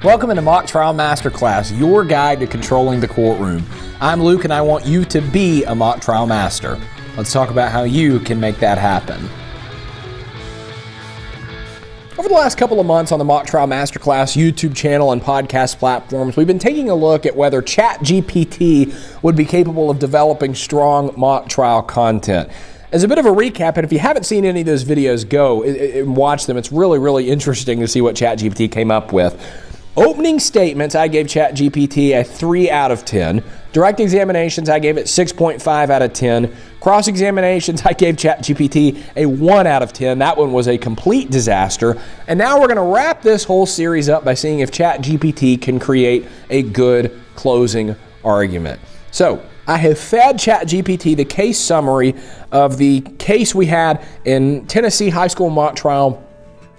Welcome to Mock Trial Masterclass, your guide to controlling the courtroom. I'm Luke and I want you to be a mock trial master. Let's talk about how you can make that happen. Over the last couple of months on the Mock Trial Masterclass YouTube channel and podcast platforms, we've been taking a look at whether ChatGPT would be capable of developing strong mock trial content. As a bit of a recap, and if you haven't seen any of those videos, go and watch them. It's really, really interesting to see what ChatGPT came up with. Opening statements, I gave ChatGPT a 3 out of 10. Direct examinations, I gave it 6.5 out of 10. Cross-examinations, I gave ChatGPT a 1 out of 10. That one was a complete disaster. And now we're going to wrap this whole series up by seeing if ChatGPT can create a good closing argument. So, I have fed ChatGPT the case summary of the case we had in Tennessee high school mock trial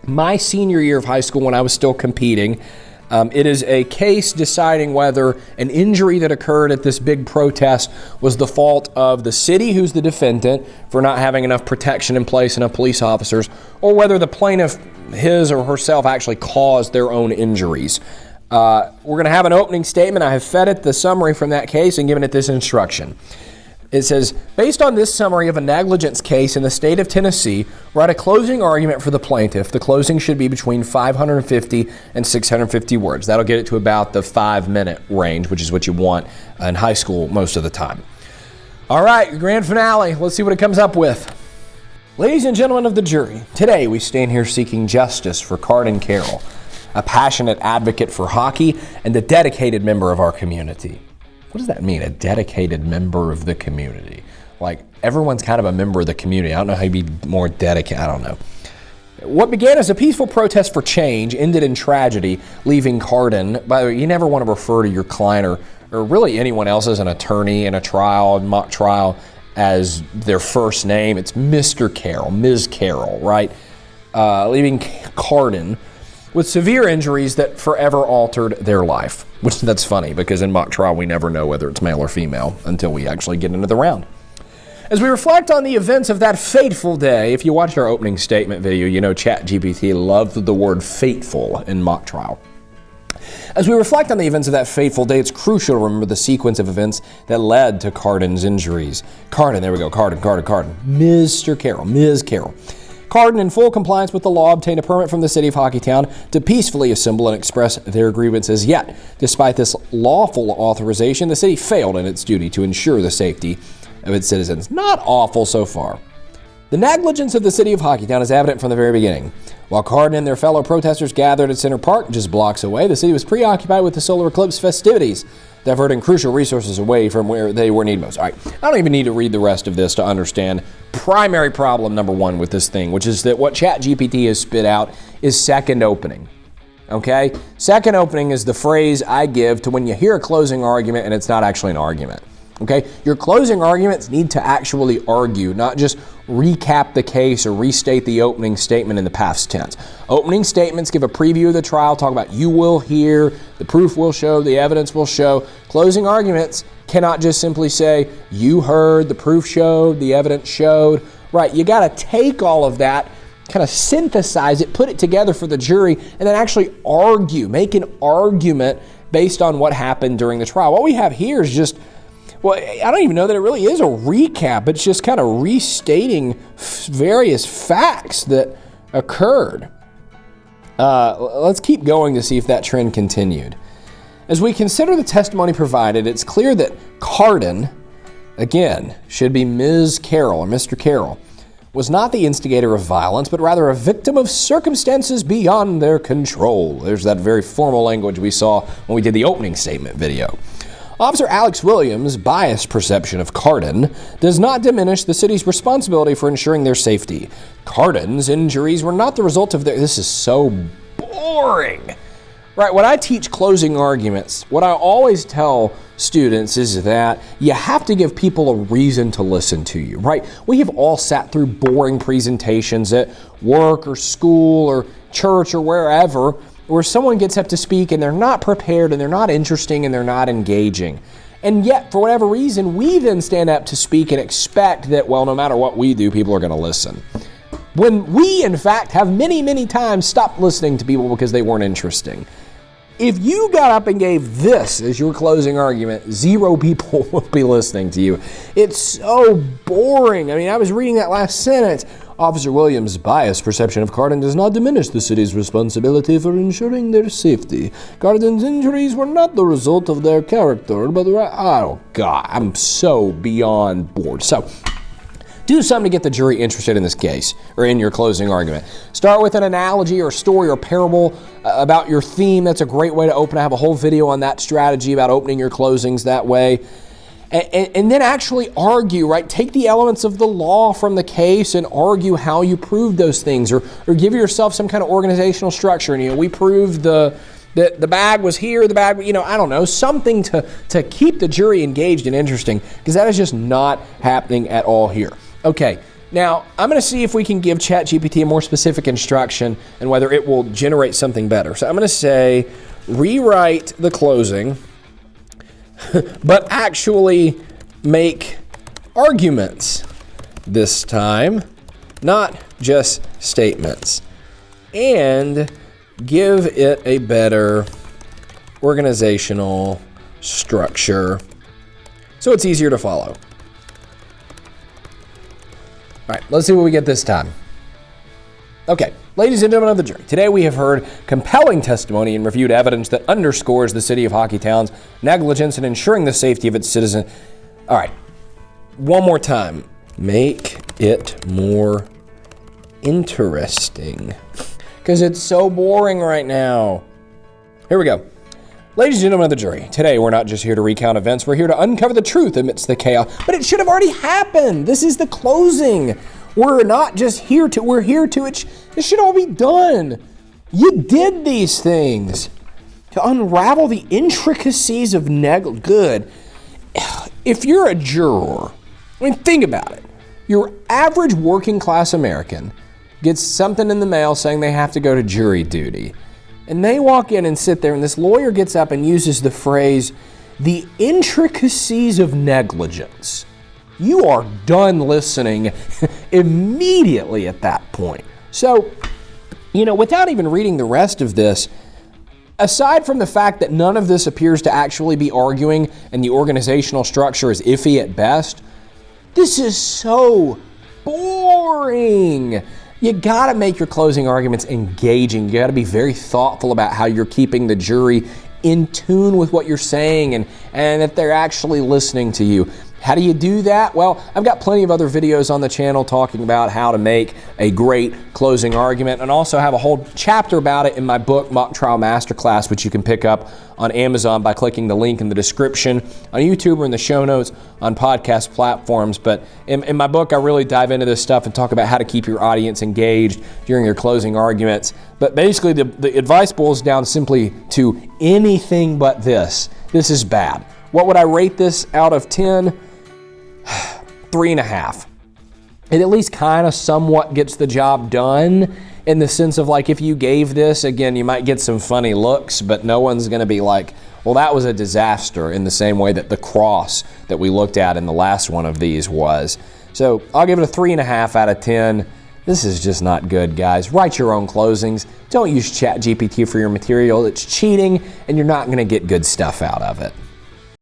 my senior year of high school when I was still competing. It is a case deciding whether an injury that occurred at this big protest was the fault of the city, who's the defendant, for not having enough protection in place, enough police officers, or whether the plaintiff, his or herself, actually caused their own injuries. We're going to have an opening statement. I have fed it the summary from that case and given it this instruction. It says, based on this summary of a negligence case in the state of Tennessee, write a closing argument for the plaintiff. The closing should be between 550 and 650 words. That'll get it to about the 5-minute range, which is what you want in high school most of the time. All right, grand finale. Let's see what it comes up with. Ladies and gentlemen of the jury, today we stand here seeking justice for Cardin Carroll, a passionate advocate for hockey and a dedicated member of our community. What does that mean, a dedicated member of the community? Like, everyone's kind of a member of the community. I don't know how you'd be more dedicated. I don't know. What began as a peaceful protest for change ended in tragedy, leaving Cardin. By the way, you never want to refer to your client or really anyone else as an attorney in a trial, mock trial, as their first name. It's Mr. Carroll, Ms. Carroll, right? Leaving Cardin with severe injuries that forever altered their life. Which, that's funny, because in mock trial we never know whether it's male or female until we actually get into the round. As we reflect on the events of that fateful day, if you watched our opening statement video, you know ChatGPT loved the word fateful in mock trial. As we reflect on the events of that fateful day, it's crucial to remember the sequence of events that led to Cardin's injuries. Cardin, there we go, Cardin. Mr. Carroll, Ms. Carroll. Cardin, in full compliance with the law, obtained a permit from the city of Hockeytown to peacefully assemble and express their grievances. Yet, despite this lawful authorization, the city failed in its duty to ensure the safety of its citizens. Not awful so far. The negligence of the city of Hockeytown is evident from the very beginning. While Cardin and their fellow protesters gathered at Center Park, just blocks away, the city was preoccupied with the solar eclipse festivities, diverting crucial resources away from where they were needed most. All right, I don't even need to read the rest of this to understand primary problem number one with this thing, which is that what ChatGPT has spit out is second opening. Okay? Second opening is the phrase I give to when you hear a closing argument and it's not actually an argument. Okay? Your closing arguments need to actually argue, not just recap the case or restate the opening statement in the past tense. Opening statements give a preview of the trial, talk about you will hear, the proof will show, the evidence will show. Closing arguments cannot just simply say you heard, the proof showed, the evidence showed. Right, you got to take all of that, kind of synthesize it, put it together for the jury, and then actually argue, make an argument based on what happened during the trial. What we have here is just, well, I don't even know that it really is a recap. It's just kind of restating various facts that occurred. Let's keep going to see if that trend continued. As we consider the testimony provided, it's clear that Cardin, again, should be Ms. Carroll or Mr. Carroll, was not the instigator of violence, but rather a victim of circumstances beyond their control. There's that very formal language we saw when we did the opening statement video. Officer Alex Williams' biased perception of Cardin does not diminish the city's responsibility for ensuring their safety. Cardin's injuries were not the result of their... This is so boring. Right, when I teach closing arguments, what I always tell students is that you have to give people a reason to listen to you, right? We have all sat through boring presentations at work or school or church or wherever, where someone gets up to speak and they're not prepared and they're not interesting and they're not engaging. And yet, for whatever reason, we then stand up to speak and expect that, well, no matter what we do, people are going to listen. When we, in fact, have many, many times stopped listening to people because they weren't interesting. If you got up and gave this as your closing argument, 0 people will be listening to you. It's so boring. I mean, I was reading that last sentence. Officer Williams' biased perception of Cardin does not diminish the city's responsibility for ensuring their safety. Cardin's injuries were not the result of their character, but oh God, I'm so beyond bored. So, do something to get the jury interested in this case or in your closing argument. Start with an analogy or story or parable about your theme. That's a great way to open. I have a whole video on that strategy about opening your closings that way. And then actually argue, right? Take the elements of the law from the case and argue how you proved those things, or give yourself some kind of organizational structure. And, we proved the bag was here, the bag, I don't know, something to keep the jury engaged and interesting, because that is just not happening at all here. Okay, now I'm going to see if we can give ChatGPT a more specific instruction and whether it will generate something better. So I'm going to say, rewrite the closing, but actually make arguments this time, not just statements, and give it a better organizational structure so it's easier to follow. All right, let's see what we get this time. Okay, ladies and gentlemen of the jury, today we have heard compelling testimony and reviewed evidence that underscores the city of Hockeytown's negligence in ensuring the safety of its citizens. All right, one more time. Make it more interesting, because it's so boring right now. Here we go. Ladies and gentlemen of the jury, today we're not just here to recount events, we're here to uncover the truth amidst the chaos. But it should have already happened. This is the closing. We're not just here to, it should all be done. You did these things to unravel the intricacies of good. If you're a juror, think about it. Your average working class American gets something in the mail saying they have to go to jury duty. And they walk in and sit there, and this lawyer gets up and uses the phrase, the intricacies of negligence. You are done listening immediately at that point. So, without even reading the rest of this, aside from the fact that none of this appears to actually be arguing and the organizational structure is iffy at best, this is so boring. You gotta make your closing arguments engaging. You gotta be very thoughtful about how you're keeping the jury in tune with what you're saying and that they're actually listening to you. How do you do that? Well, I've got plenty of other videos on the channel talking about how to make a great closing argument, and also have a whole chapter about it in my book, Mock Trial Masterclass, which you can pick up on Amazon by clicking the link in the description, on YouTube or in the show notes, on podcast platforms. But in my book, I really dive into this stuff and talk about how to keep your audience engaged during your closing arguments. But basically, the advice boils down simply to anything but this. This is bad. What would I rate this out of 10? 3.5. It at least kind of somewhat gets the job done, in the sense of, like, if you gave this, again, you might get some funny looks, but no one's going to be like, well, that was a disaster, in the same way that the cross that we looked at in the last one of these was. So I'll give it a 3.5 out of 10. This is just not good, guys. Write your own closings. Don't use ChatGPT for your material. It's cheating, and you're not going to get good stuff out of it.